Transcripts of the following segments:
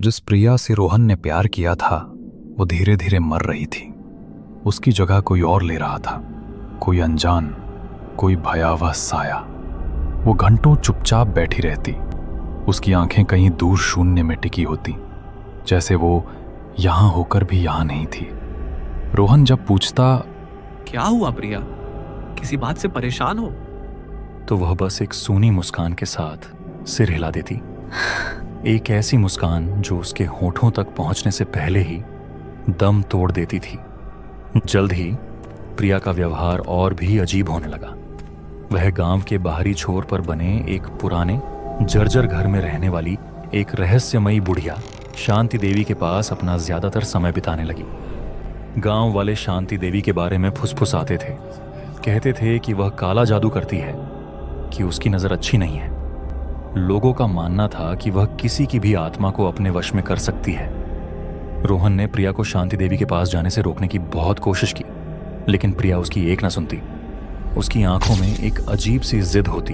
जिस प्रिया से रोहन ने प्यार किया था वो धीरे धीरे मर रही थी। उसकी जगह कोई और ले रहा था, कोई अनजान, कोई भयावह साया। वो घंटों चुपचाप बैठी रहती, उसकी आंखें कहीं दूर शून्य में टिकी होती, जैसे वो यहां होकर भी यहां नहीं थी। रोहन जब पूछता, क्या हुआ प्रिया, किसी बात से परेशान हो? तो वह बस एक सूनी मुस्कान के साथ सिर हिला देती। एक ऐसी मुस्कान जो उसके होठों तक पहुंचने से पहले ही दम तोड़ देती थी। जल्द ही प्रिया का व्यवहार और भी अजीब होने लगा। वह गांव के बाहरी छोर पर बने एक पुराने जर्जर घर में रहने वाली एक रहस्यमयी बुढ़िया शांति देवी के पास अपना ज्यादातर समय बिताने लगी। गांव वाले शांति देवी के बारे में फुसफुसाते थे, कहते थे कि वह काला जादू करती है, कि उसकी नजर अच्छी नहीं है। लोगों का मानना था कि वह किसी की भी आत्मा को अपने वश में कर सकती है। रोहन ने प्रिया को शांति देवी के पास जाने से रोकने की बहुत कोशिश की, लेकिन प्रिया उसकी एक न सुनती। उसकी आंखों में एक अजीब सी जिद होती,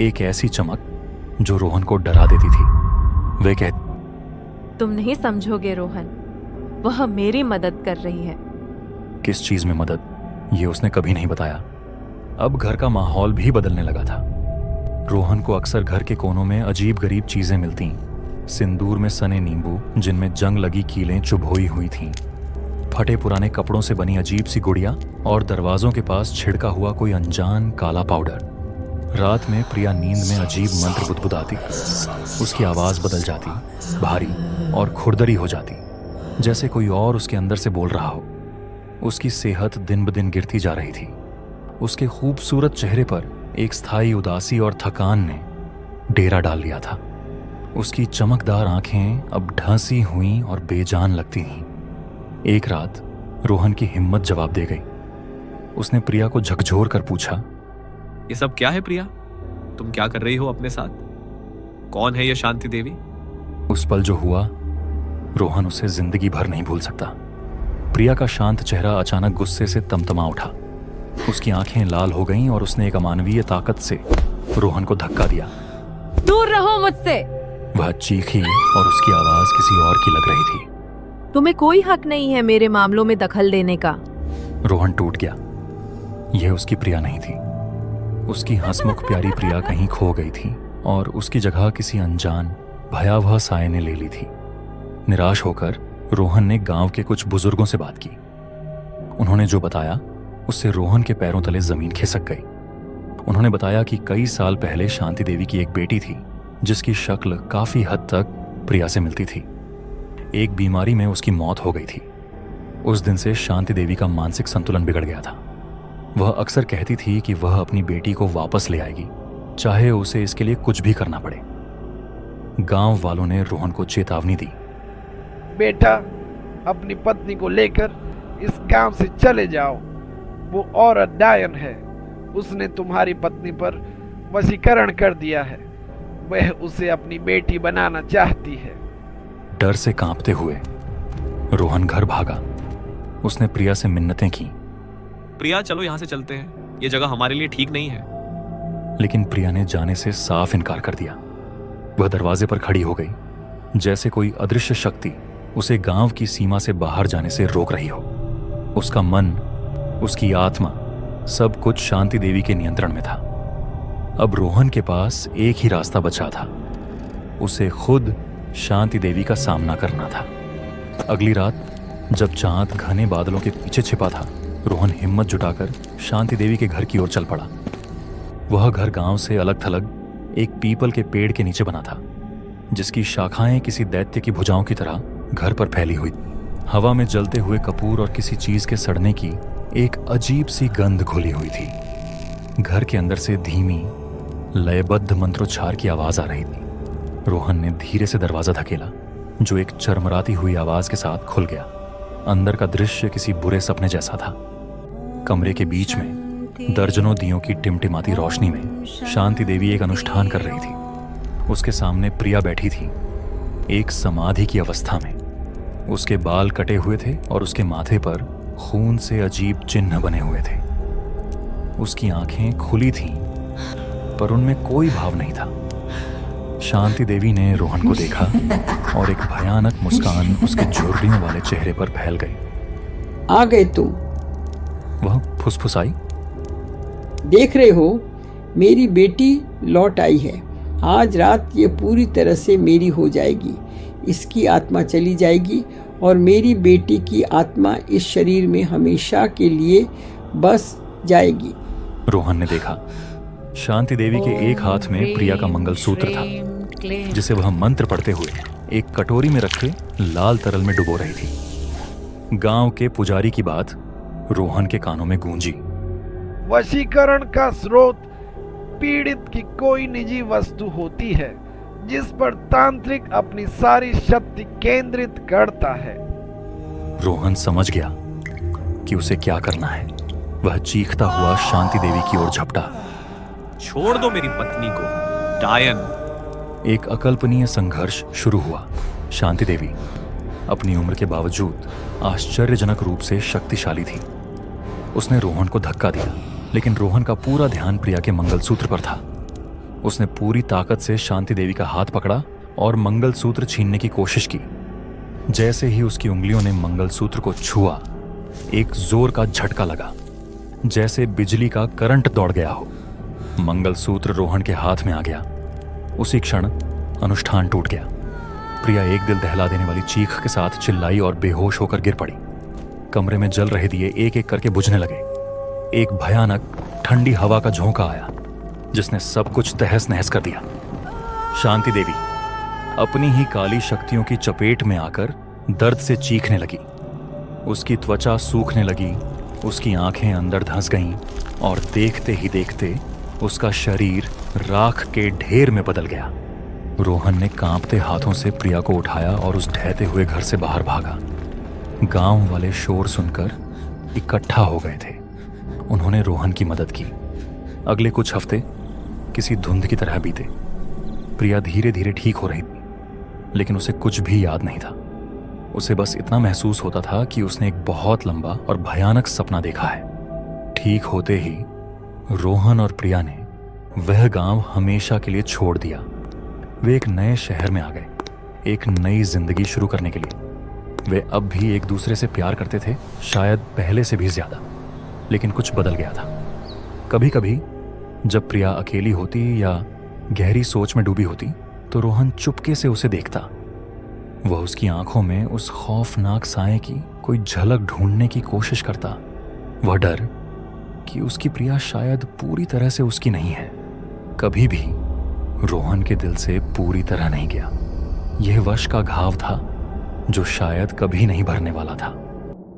एक ऐसी चमक जो रोहन को डरा देती थी। वे कहती, तुम नहीं समझोगे रोहन, वह मेरी मदद कर रही है। किस चीज में मदद, ये उसने कभी नहीं बताया। अब घर का माहौल भी बदलने लगा था। रोहन को अक्सर घर के कोनों में अजीब गरीब चीजें मिलती। सिंदूर में सने नींबू जिनमें जंग लगी कीलें चुभोई हुई थीं, फटे पुराने कपड़ों से बनी अजीब सी गुड़िया और दरवाजों के पास छिड़का हुआ कोई अनजान काला पाउडर। रात में प्रिया नींद में अजीब मंत्र बुदबुदाती। उसकी आवाज बदल जाती, भारी और खुरदरी हो जाती, जैसे कोई और उसके अंदर से बोल रहा हो। उसकी सेहत दिन ब दिन गिरती जा रही थी। उसके खूबसूरत चेहरे पर एक स्थायी उदासी और थकान ने डेरा डाल लिया था। उसकी चमकदार आंखें अब ढांसी हुई और बेजान लगती थीं। एक रात रोहन की हिम्मत जवाब दे गई। उसने प्रिया को झकझोर कर पूछा, ये सब क्या है प्रिया? तुम क्या कर रही हो अपने साथ? कौन है ये शांति देवी? उस पल जो हुआ, रोहन उसे जिंदगी भर नहीं भूल सकता। प्रिया का शांत चेहरा अचानक गुस्से से तमतमा उठा। उसकी आंखें लाल हो गईं और उसने एक अमानवीय ताकत से रोहन को धक्का दिया। दूर रहो मुझसे! वह चीखी और उसकी आवाज किसी और की लग रही थी। तुम्हें कोई हक नहीं है मेरे मामलों में दखल देने का। रोहन टूट गया। यह उसकी प्रिया नहीं थी। उसकी हंसमुख प्यारी प्रिया कहीं खो गई थी और उसकी जगह किसी अनजान भयावह साये ने ले ली थी। निराश होकर रोहन ने गांव के कुछ बुजुर्गों से बात की। उन्होंने जो बताया उससे रोहन के पैरों तले जमीन खिसक गई। उन्होंने बताया कि कई साल पहले शांति देवी की एक बेटी थी जिसकी शक्ल काफी हद तक प्रिया से मिलती थी। एक बीमारी में उसकी मौत हो गई थी। उस दिन से शांति देवी का मानसिक संतुलन बिगड़ गया था। वह अक्सर कहती थी कि वह अपनी बेटी को वापस ले आएगी, चाहे उसे इसके लिए कुछ भी करना पड़े। गांव वालों ने रोहन को चेतावनी दी, बेटा, अपनी पत्नी को लेकर इस गांव से चले जाओ। वो औरत डायन है। उसने तुम्हारी पत्नी पर वशीकरण कर दिया है। वह उसे अपनी बेटी बनाना चाहती है। डर से कांपते हुए रोहन घर भागा। उसने प्रिया से मिन्नतें की, प्रिया चलो यहाँ से चलते हैं, ये जगह हमारे लिए ठीक नहीं है। लेकिन प्रिया ने जाने से साफ इनकार कर दिया। वह दरवाजे पर खड़ी हो गई, जैसे कोई अदृश्य शक्ति उसे गांव की सीमा से बाहर जाने से रोक रही हो। उसका मन, उसकी आत्मा, सब कुछ शांति देवी के नियंत्रण में था। अब रोहन के पास एक ही रास्ता बचा था, उसे खुद शांति देवी का सामना करना था। अगली रात जब चांद घने बादलों के पीछे छिपा था, रोहन हिम्मत जुटाकर शांति देवी के घर की ओर चल पड़ा। वह घर गांव से अलग थलग एक पीपल के पेड़ के नीचे बना था, जिसकी शाखाएं किसी दैत्य की भुजाओं की तरह घर पर फैली हुई। हवा में जलते हुए कपूर और किसी चीज के सड़ने की एक अजीब सी गंध घुली हुई थी। घर के अंदर से धीमी लयबद्ध मंत्रोच्चार की आवाज आ रही थी। रोहन ने धीरे से दरवाजा धकेला, जो एक चरमराती हुई आवाज के साथ खुल गया। अंदर का दृश्य किसी बुरे सपने जैसा था। कमरे के बीच में दर्जनों दियों की टिमटिमाती रोशनी में शांति देवी एक अनुष्ठान कर रही थी। उसके सामने प्रिया बैठी थी, एक समाधि की अवस्था में। उसके बाल कटे हुए थे और उसके माथे पर खून से अजीब चिन्ह बने हुए थे। उसकी आंखें खुली थीं, पर उनमें कोई भाव नहीं था। शांति देवी ने रोहन को देखा और एक भयानक मुस्कान उसके झुर्रियों वाले चेहरे पर फैल गई। आ गए तुम। वह फुसफुसाई, देख रहे हो, मेरी बेटी लौट आई है। आज रात ये पूरी तरह से मेरी हो जाएगी। इसकी आत्मा चली जाएगी और मेरी बेटी की आत्मा इस शरीर में हमेशा के लिए बस जाएगी। रोहन ने देखा शांति देवी के एक हाथ में प्रिया का मंगलसूत्र था, जिसे वह मंत्र पढ़ते हुए एक कटोरी में रखे लाल तरल में डुबो रही थी। गांव के पुजारी की बात रोहन के कानों में गूंजी। वशीकरण का स्रोत पीड़ित की कोई निजी वस्तु होती है जिस पर तांत्रिक अपनी सारी शक्ति केंद्रित करता है। रोहन समझ गया कि उसे क्या करना है। वह चीखता हुआ शांति देवी की ओर झपटा। छोड़ दो मेरी पत्नी को, डायन। एक अकल्पनीय संघर्ष शुरू हुआ। शांति देवी अपनी उम्र के बावजूद आश्चर्यजनक रूप से शक्तिशाली थी। उसने रोहन को धक्का दिया, लेकिन रोहन का पूरा ध्यान प्रिया के मंगलसूत्र पर था। उसने पूरी ताकत से शांति देवी का हाथ पकड़ा और मंगलसूत्र छीनने की कोशिश की। जैसे ही उसकी उंगलियों ने मंगलसूत्र को छुआ, एक जोर का झटका लगा, जैसे बिजली का करंट दौड़ गया हो। मंगलसूत्र रोहन के हाथ में आ गया। उसी क्षण अनुष्ठान टूट गया। प्रिया एक दिल दहला देने वाली चीख के साथ चिल्लाई और बेहोश होकर गिर पड़ी। कमरे में जल रहे दिए एक एक करके बुझने लगे। एक भयानक ठंडी हवा का झोंका आया, जिसने सब कुछ तहस नहस कर दिया। शांति देवी अपनी ही काली शक्तियों की चपेट में आकर दर्द से चीखने लगी। उसकी त्वचा सूखने लगी, उसकी आंखें अंदर धंस गईं और देखते ही देखते उसका शरीर राख के ढेर में बदल गया। रोहन ने कांपते हाथों से प्रिया को उठाया और उस ढहते हुए घर से बाहर भागा। गांव वाले शोर सुनकर इकट्ठा हो गए थे। उन्होंने रोहन की मदद की। अगले कुछ हफ्ते किसी धुंध की तरह बीते। प्रिया धीरे धीरे ठीक हो रही थी, लेकिन उसे कुछ भी याद नहीं था। उसे बस इतना महसूस होता था कि उसने एक बहुत लंबा और भयानक सपना देखा है। ठीक होते ही रोहन और प्रिया ने वह गांव हमेशा के लिए छोड़ दिया। वे एक नए शहर में आ गए, एक नई जिंदगी शुरू करने के लिए। वे अब भी एक दूसरे से प्यार करते थे, शायद पहले से भी ज्यादा, लेकिन कुछ बदल गया था। कभी कभी जब प्रिया अकेली होती या गहरी सोच में डूबी होती, तो रोहन चुपके से उसे देखता। वह उसकी आंखों में उस खौफनाक साए की कोई झलक ढूंढने की कोशिश करता। वह डर कि उसकी प्रिया शायद पूरी तरह से उसकी नहीं है, कभी भी रोहन के दिल से पूरी तरह नहीं गया। यह वश का घाव था जो शायद कभी नहीं भरने वाला था।